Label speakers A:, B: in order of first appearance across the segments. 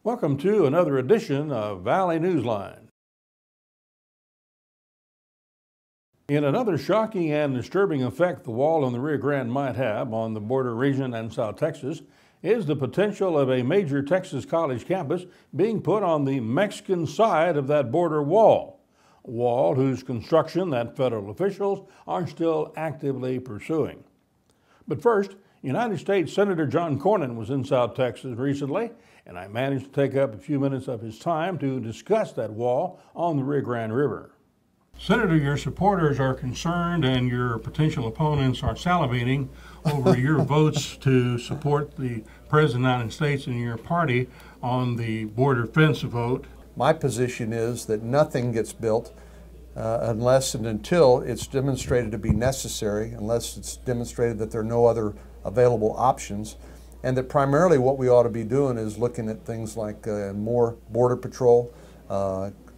A: Welcome to another edition of Valley Newsline. In another shocking and disturbing effect the wall on the Rio Grande might have on the border region and South Texas is the potential of a major Texas college campus being put on the Mexican side of that border wall, a wall whose construction that federal officials are still actively pursuing. But first, United States Senator John Cornyn was in South Texas recently, and I managed to take up a few minutes of his time to discuss that wall on the Rio Grande River. Senator, your supporters are concerned and your potential opponents are salivating over your votes to support the President of the United States and your party on the border fence vote.
B: My position is that nothing gets built unless and until it's demonstrated to be necessary, unless it's demonstrated that there are no other available options, and that primarily what we ought to be doing is looking at things like more border patrol,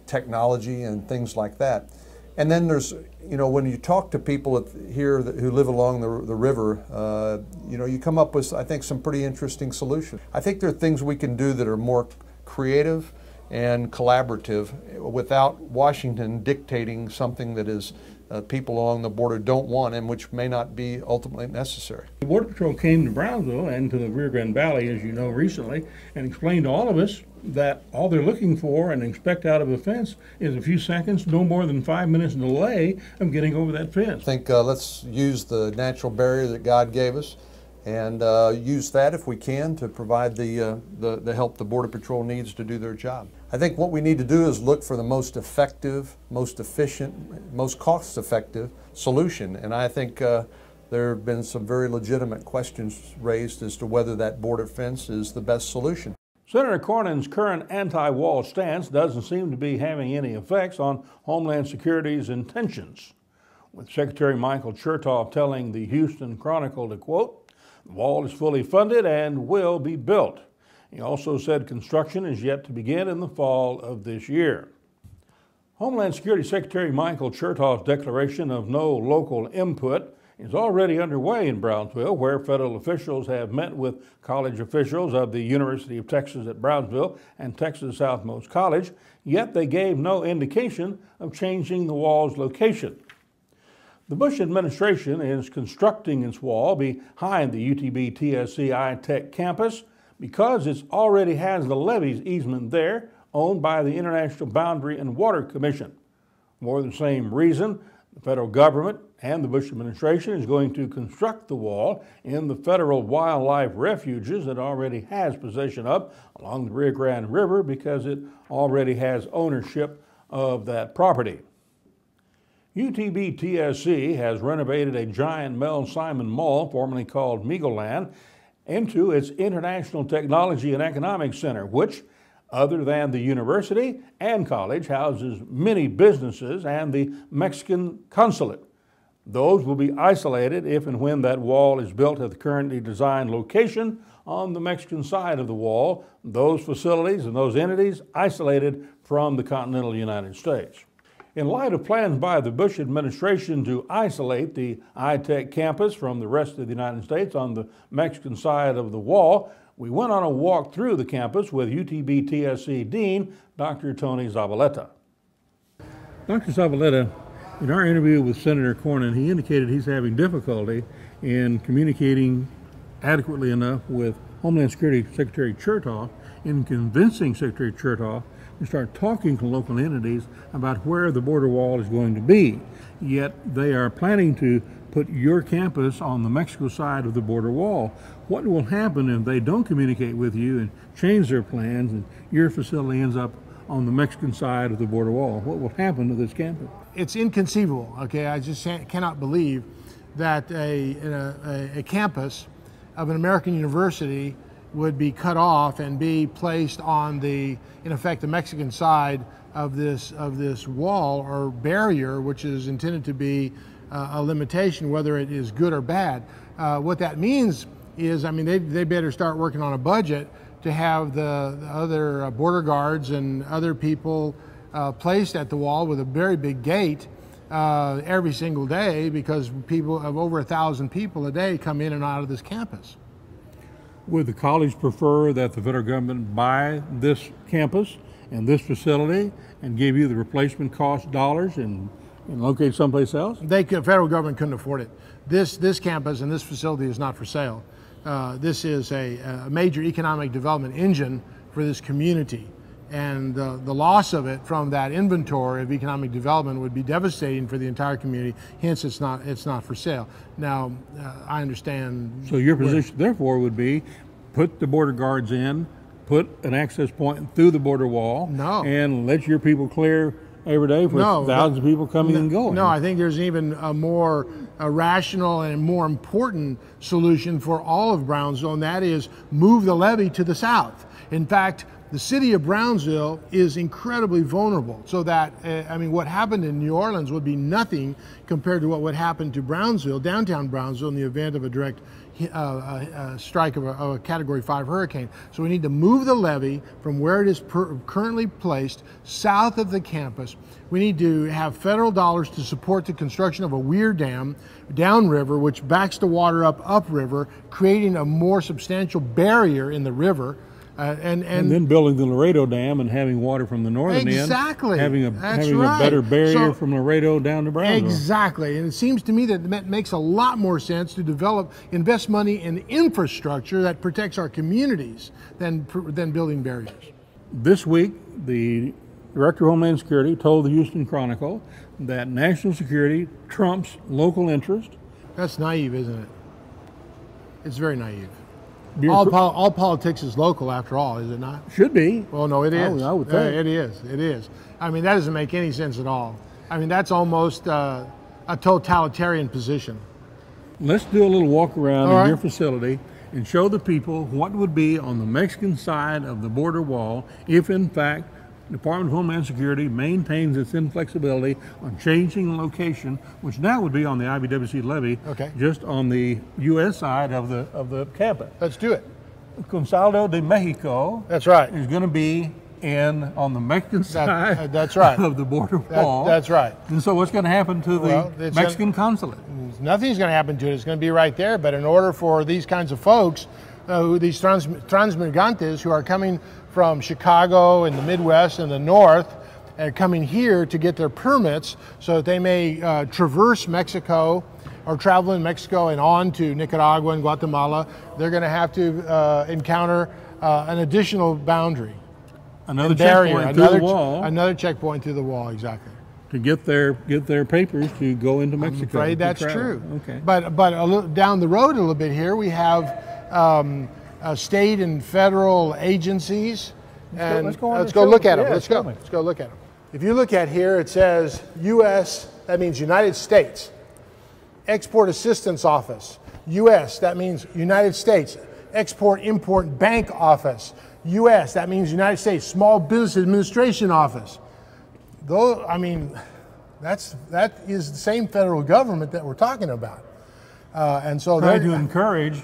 B: technology, and things like that. And then there's, when you talk to people here who live along the river, you come up with, I think, some pretty interesting solutions. I think there are things we can do that are more creative and collaborative without Washington dictating something that is people along the border don't want and which may not be ultimately necessary.
A: The Border Patrol came to Brownsville and to the Rio Grande Valley, as you know, recently, and explained to all of us that all they're looking for and expect out of a fence is a few seconds, no more than 5 minutes delay of getting over that fence.
B: I think let's use the natural barrier that God gave us and use that if we can to provide the help the Border Patrol needs to do their job. I think what we need to do is look for the most effective, most efficient, most cost-effective solution. And I think there have been some very legitimate questions raised as to whether that border fence is the best solution.
A: Senator Cornyn's current anti-wall stance doesn't seem to be having any effects on Homeland Security's intentions, with Secretary Michael Chertoff telling the Houston Chronicle to quote, "The wall is fully funded and will be built." He also said construction is yet to begin in the fall of this year. Homeland Security Secretary Michael Chertoff's declaration of no local input is already underway in Brownsville, where federal officials have met with college officials of the University of Texas at Brownsville and Texas Southmost College, yet they gave no indication of changing the wall's location. The Bush administration is constructing its wall behind the UTB-TSC I-Tech campus because it already has the levees easement there, owned by the International Boundary and Water Commission. For the same reason, the federal government and the Bush administration is going to construct the wall in the federal wildlife refuges it already has possession of along the Rio Grande River because it already has ownership of that property. UTB-TSC has renovated a giant Mel Simon Mall, formerly called Megoland, into its International Technology and Economic Center, which, other than the university and college, houses many businesses and the Mexican consulate. Those will be isolated if and when that wall is built at the currently designed location on the Mexican side of the wall, those facilities and those entities isolated from the continental United States. In light of plans by the Bush administration to isolate the I-Tech campus from the rest of the United States on the Mexican side of the wall, we went on a walk through the campus with UTB-TSC Dean, Dr. Tony Zavaleta. Dr. Zavaleta, in our interview with Senator Cornyn, he indicated he's having difficulty in communicating adequately enough with Homeland Security Secretary Chertoff in convincing Secretary Chertoff to start talking to local entities about where the border wall is going to be. Yet they are planning to put your campus on the Mexico side of the border wall. What will happen if they don't communicate with you and change their plans and your facility ends up on the Mexican side of the border wall? What will happen to this campus?
C: It's inconceivable, okay? I just cannot believe that a campus of an American university would be cut off and be placed on the, in effect, the Mexican side of this wall or barrier, which is intended to be a limitation, whether it is good or bad. What that means is, I mean, they better start working on a budget to have the other border guards and other people placed at the wall with a very big gate every single day, because people of over 1,000 people a day come in and out of this campus.
A: Would the college prefer that the federal government buy this campus and this facility and give you the replacement cost dollars and locate someplace else?
C: The federal government couldn't afford it. This campus and this facility is not for sale. This is a major economic development engine for this community. And the loss of it from that inventory of economic development would be devastating for the entire community. Hence, it's not for sale. Now, I understand.
A: So your position, therefore, would be put the border guards in, put an access point through the border wall, and let your people clear every day for thousands of people coming and going.
C: No, I think there's even a more rational and more important solution for all of Brownsville, and that is move the levee to the south. In fact, the city of Brownsville is incredibly vulnerable, so that, I mean, what happened in New Orleans would be nothing compared to what would happen to Brownsville, downtown Brownsville, in the event of a direct strike of a Category 5 hurricane. So we need to move the levee from where it is currently placed south of the campus. We need to have federal dollars to support the construction of a weir dam downriver, which backs the water up upriver, creating a more substantial barrier in the river. And
A: then building the Laredo Dam and having water from the northern end, having a better barrier from Laredo down to Brownsville.
C: Exactly, and it seems to me that it makes a lot more sense to invest money in infrastructure that protects our communities than building barriers.
A: This week, the Director of Homeland Security told the Houston Chronicle that national security trumps local interest.
C: That's naive, isn't it? It's very naive. All politics is local, after all, is it not?
A: Should be.
C: Well, no, it is.
A: I would think.
C: It is. It is. I mean, that doesn't make any sense at all. I mean, that's almost a totalitarian position.
A: Let's do a little walk around in your facility and show the people what would be on the Mexican side of the border wall if, in fact, the Department of Homeland Security maintains its inflexibility on changing location, which now would be on the IBWC levee, just on the U.S. side of the campus.
C: Let's do it.
A: Consulado de Mexico.
C: That's right.
A: Is going to be on the Mexican side.
C: That's right.
A: Of the border wall.
C: That's right.
A: And so, what's going to happen to the Mexican consulate?
C: Nothing's going to happen to it. It's going to be right there. But in order for these kinds of folks, these transmigrantes who are coming from Chicago and the Midwest and the North, and coming here to get their permits so that they may traverse Mexico or travel in Mexico and on to Nicaragua and Guatemala, they're going to have to encounter an additional boundary.
A: Another checkpoint through the wall.
C: Another checkpoint through the wall, exactly.
A: To get their papers to go into Mexico.
C: I'm afraid that's true.
A: Okay.
C: But a little, down the road a little bit here, we have state and federal agencies, and let's go look at them. Let's go look at them. If you look at here, it says U.S. That means United States. Export Assistance Office. U.S. That means United States. Export-Import Bank Office. U.S. That means United States. Small Business Administration Office. Though, I mean, that is the same federal government that we're talking about, and so
A: they're trying to encourage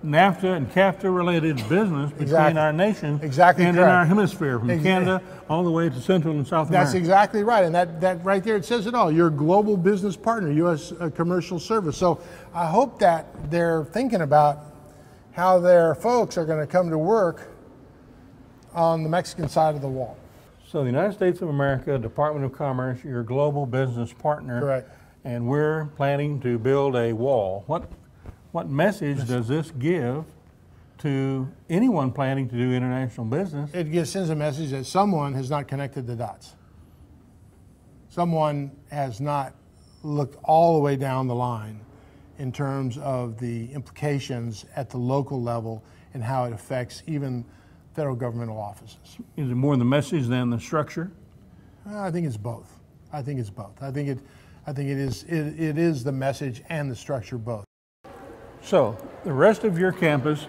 A: NAFTA and CAFTA related business between our nations and in our hemisphere, from Canada all the way to Central and South America.
C: That's exactly right, and that right there, it says it all. You're a global business partner, U.S. Commercial Service. So I hope that they're thinking about how their folks are going to come to work on the Mexican side of the wall.
A: So the United States of America, Department of Commerce, your global business partner.
C: Correct. And
A: we're planning to build a wall. What message does this give to anyone planning to do international business?
C: It sends a message that someone has not connected the dots. Someone has not looked all the way down the line in terms of the implications at the local level and how it affects even federal governmental offices.
A: Is it more the message than the structure?
C: I think it's both. I think it is the message and the structure both.
A: So the rest of your campus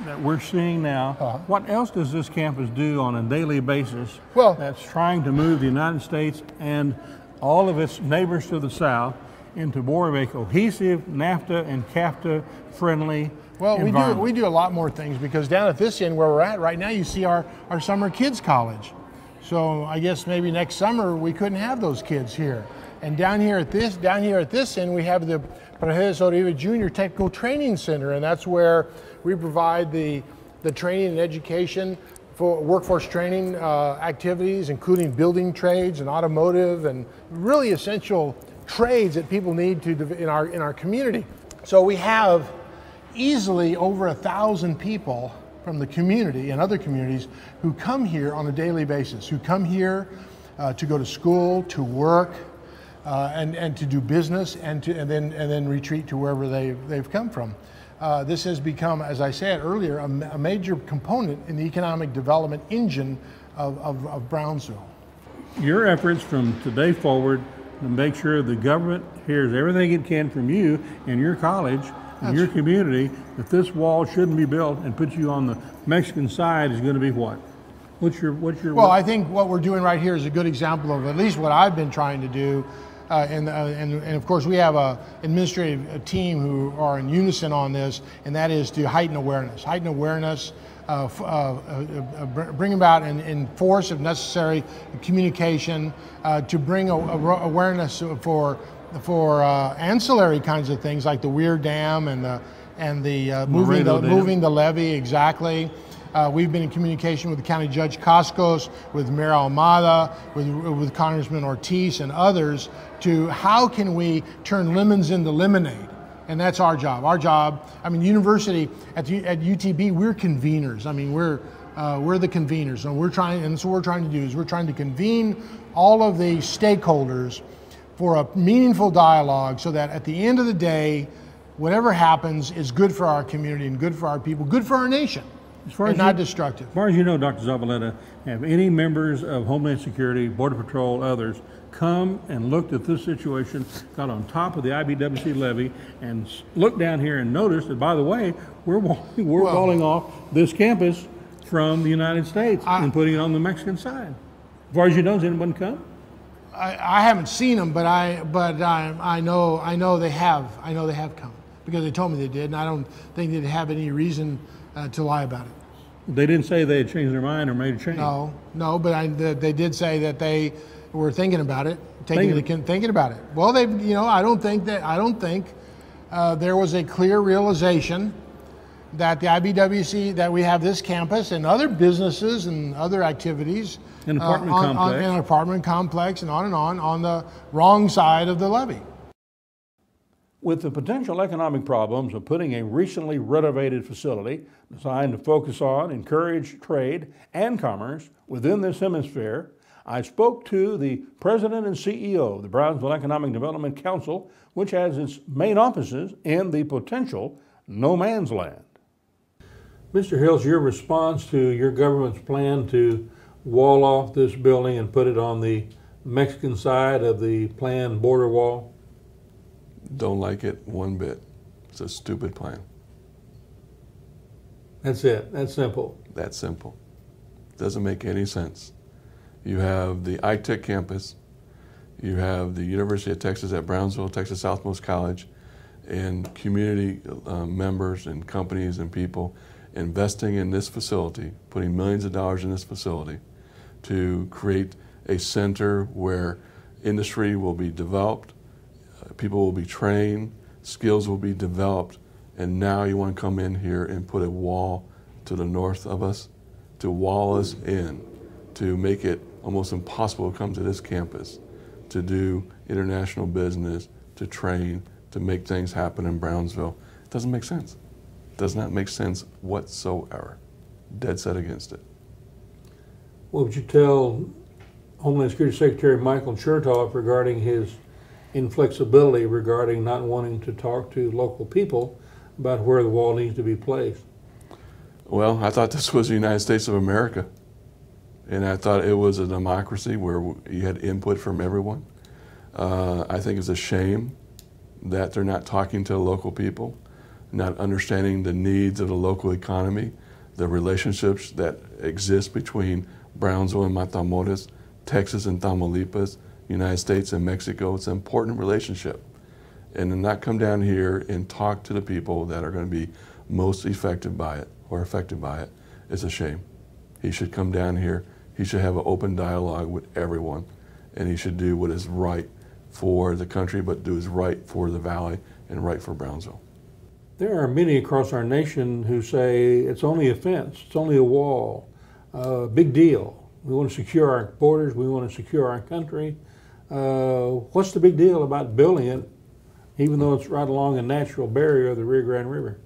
A: that we're seeing now, what else does this campus do on a daily basis that's trying to move the United States and all of its neighbors to the south into more of a cohesive NAFTA and CAFTA friendly environment?
C: We do a lot more things, because down at this end where we're at right now, you see our summer kids college. So I guess maybe next summer we couldn't have those kids here. And down here at this end, we have the Professor Uribe Jr. Technical Training Center, and that's where We provide the training and education for workforce training activities, including building trades and automotive and really essential trades that people need to in our community. So we have easily over 1,000 people from the community and other communities who come here on a daily basis, who come here to go to school, to work, and to do business, and then retreat to wherever they've come from. This has become, as I said earlier, a major component in the economic development engine of Brownsville.
A: Your efforts from today forward to make sure the government hears everything it can from you and your college and your community that this wall shouldn't be built and put you on the Mexican side is going to be what? What's your
C: Well, I think what we're doing right here is a good example of at least what I've been trying to do. And of course, we have an administrative team who are in unison on this, and that is to heighten awareness, bring about and enforce, if necessary, communication to bring awareness for ancillary kinds of things like the Weir Dam and the moving the levee. Exactly. We've been in communication with the County Judge Cascos, with Mayor Almada, with Congressman Ortiz and others to how can we turn lemons into lemonade. And that's our job. I mean, university at UTB, we're conveners. I mean, we're the conveners, and so what we're trying to do is we're trying to convene all of the stakeholders for a meaningful dialogue, so that at the end of the day, whatever happens is good for our community and good for our people, good for our nation, and not destructive.
A: As far as you know, Dr. Zavaleta, have any members of Homeland Security, Border Patrol, others, come and looked at this situation, got on top of the IBWC levee, and looked down here and noticed that, by the way, we're walling off this campus from the United States and putting it on the Mexican side? As far as you know, has anyone come?
C: I haven't seen them, but I know they have. I know they have come because they told me they did, and I don't think they'd have any reason to lie about it.
A: They didn't say they had changed their mind or made a change.
C: No, but they did say that they were thinking about it, thinking about it. Well, I don't think there was a clear realization that the IBWC, that we have this campus and other businesses and other activities,
A: an apartment complex,
C: and on the wrong side of the levee.
A: With the potential economic problems of putting a recently renovated facility designed to focus on, encourage trade and commerce within this hemisphere, I spoke to the president and CEO of the Brownsville Economic Development Council, which has its main offices in the potential no man's land. Mr. Hills, your response to your government's plan to wall off this building and put it on the Mexican side of the planned border wall?
D: Don't like it one bit. It's a stupid plan.
A: That's it. That's simple.
D: That simple. Doesn't make any sense. You have the iTech campus, you have the University of Texas at Brownsville, Texas Southmost College, and community members and companies and people investing in this facility, putting millions of dollars in this facility to create a center where industry will be developed, people will be trained, skills will be developed, and now you want to come in here and put a wall to the north of us, to wall us in, to make it almost impossible to come to this campus, to do international business, to train, to make things happen in Brownsville. It doesn't make sense. It does not make sense whatsoever. Dead set against it.
A: What would you tell Homeland Security Secretary Michael Chertoff regarding his inflexibility regarding not wanting to talk to local people about where the wall needs to be placed?
D: Well, I thought this was the United States of America, and I thought it was a democracy where you had input from everyone. I think it's a shame that they're not talking to local people, not understanding the needs of the local economy, the relationships that exist between Brownsville and Matamoros, Texas and Tamaulipas, United States and Mexico. It's an important relationship. And to not come down here and talk to the people that are going to be most affected by it is a shame. He should come down here, he should have an open dialogue with everyone, and he should do what is right for the country, but do what is right for the valley and right for Brownsville.
A: There are many across our nation who say it's only a fence, it's only a wall, big deal. We want to secure our borders, we want to secure our country. What's the big deal about building it, even though it's right along a natural barrier of the Rio Grande River?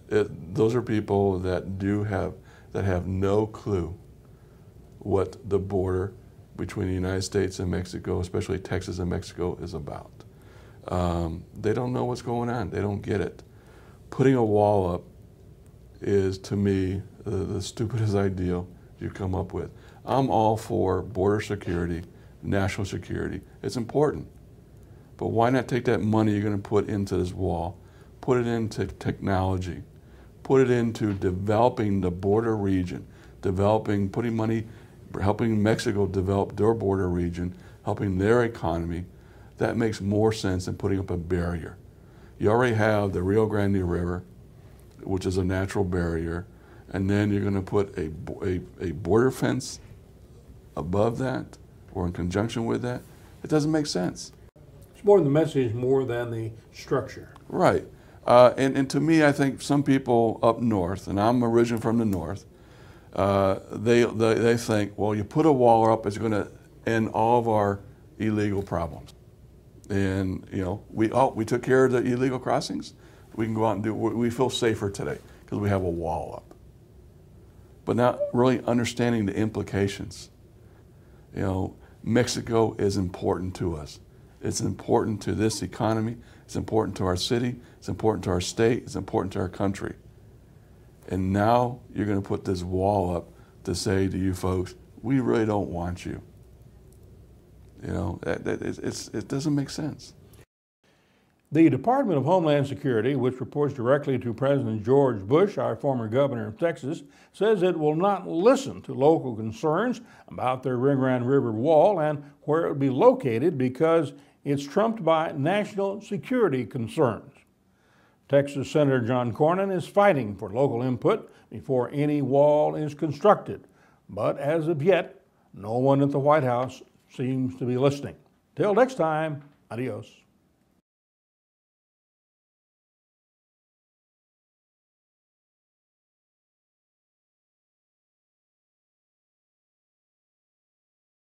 D: Those are people that have no clue what the border between the United States and Mexico, especially Texas and Mexico, is about. They don't know what's going on. They don't get it. Putting a wall up is, to me, the stupidest idea you come up with. I'm all for border security, national security. It's important. But why not take that money you're going to put into this wall, put it into technology, put it into developing the border region, putting money, helping Mexico develop their border region, helping their economy. That makes more sense than putting up a barrier. You already have the Rio Grande River, which is a natural barrier, and then you're going to put a border fence above that or in conjunction with that. It doesn't make sense.
A: It's more the message more than the structure.
D: Right. And to me, I think some people up north, and I'm originally from the north, they think, well, you put a wall up, it's going to end all of our illegal problems. And we took care of the illegal crossings. We can go out and we feel safer today because we have a wall up. But not really understanding the implications. Mexico is important to us. It's important to this economy. It's important to our city. It's important to our state. It's important to our country. And now you're going to put this wall up to say to you folks, we really don't want you. It doesn't make sense.
A: The Department of Homeland Security, which reports directly to President George Bush, our former governor of Texas, says it will not listen to local concerns about their Rio Grande River wall and where it will be located because it's trumped by national security concerns. Texas Senator John Cornyn is fighting for local input before any wall is constructed. But as of yet, no one at the White House seems to be listening. Till next time, adios.